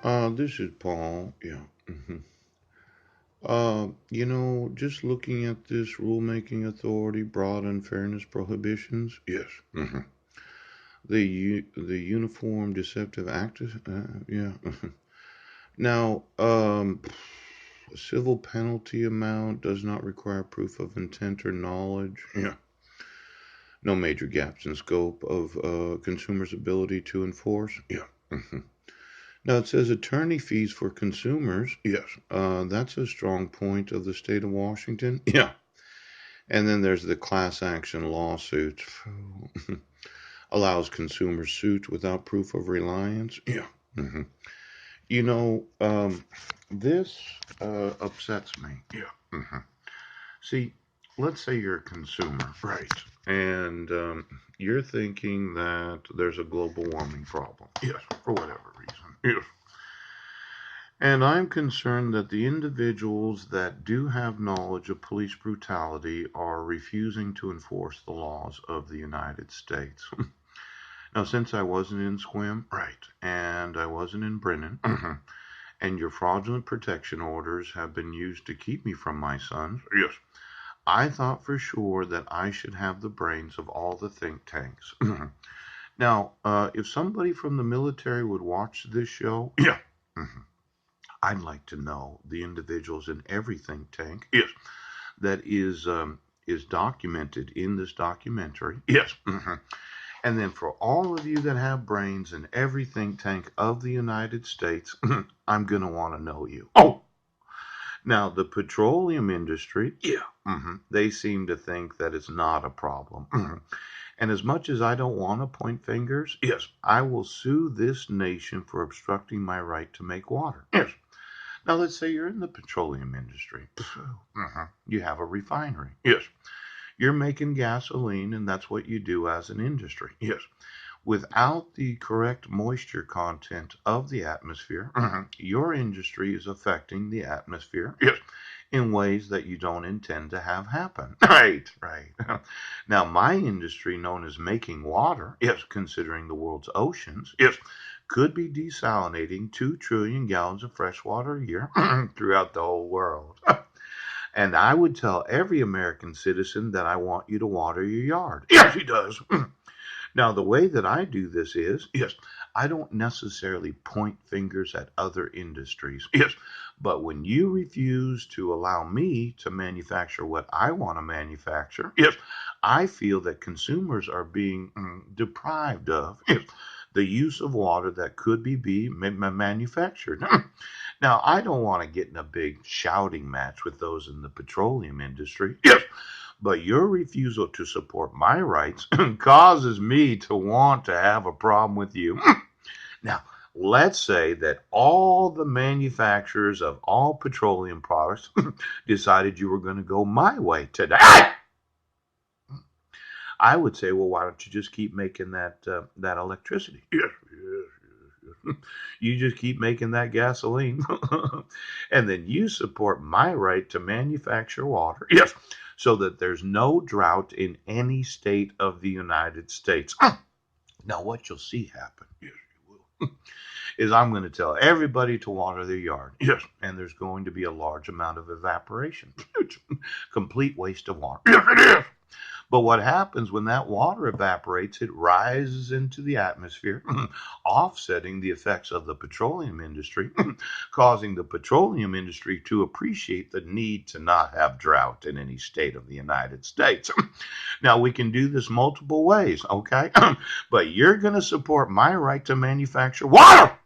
This is Paul. Yeah. Just looking at this rulemaking authority, broad unfairness prohibitions. Yes. The Uniform Deceptive Act. Yeah. Now, civil penalty amount does not require proof of intent or knowledge. Yeah. No major gaps in scope of consumers' ability to enforce. Yeah. Now it says attorney fees for consumers. Yes. That's a strong point of the state of Washington. Yeah. And then there's the class action lawsuit. Allows consumers suit without proof of reliance. Yeah. hmm You know, this upsets me. Yeah. See, let's say you're a consumer. Right. And you're thinking that there's a global warming problem. Yes. For whatever reason. Yes. And I'm concerned that the individuals that do have knowledge of police brutality are refusing to enforce the laws of the United States. Now, since I wasn't in Squim, right, and I wasn't in Brennan, and your fraudulent protection orders have been used to keep me from my sons, yes, I thought for sure that I should have the brains of all the think tanks. Now, if somebody from the military would watch this show, yeah, I'd like to know the individuals in every think tank, yes, that is documented in this documentary, yes. And then for all of you that have brains in every think tank of the United States, I'm going to want to know you. Oh, now the petroleum industry, yeah, they seem to think that it's not a problem. And as much as I don't want to point fingers, yes, I will sue this nation for obstructing my right to make water. Yes. Now let's say you're in the petroleum industry. You have a refinery. Yes. You're making gasoline, and that's what you do as an industry. Yes. Without the correct moisture content of the atmosphere, your industry is affecting the atmosphere. Yes. In ways that you don't intend to have happen. Right, right. Now, my industry, known as making water, yes, considering the world's oceans, yes, could be desalinating 2 trillion gallons of fresh water a year throughout the whole world. And I would tell every American citizen that I want you to water your yard. Yes, he does. Now, the way that I do this is, yes, I don't necessarily point fingers at other industries. Yes, but when you refuse to allow me to manufacture what I want to manufacture, yes, I feel that consumers are being deprived of, yes, the use of water that could be manufactured. Now, I don't want to get in a big shouting match with those in the petroleum industry. Yes, but your refusal to support my rights causes me to want to have a problem with you. Now, let's say that all the manufacturers of all petroleum products decided you were going to go my way today. I would say, well, why don't you just keep making that electricity? Yes, yes. You just keep making that gasoline, and then you support my right to manufacture water. Yes, so that there's no drought in any state of the United States. Now, what you'll see happen, yes, you will, is I'm going to tell everybody to water their yard. Yes, and there's going to be a large amount of evaporation. Complete waste of water. Yes, it is. But what happens when that water evaporates, it rises into the atmosphere, offsetting the effects of the petroleum industry, causing the petroleum industry to appreciate the need to not have drought in any state of the United States. Now, we can do this multiple ways, okay? But you're going to support my right to manufacture water.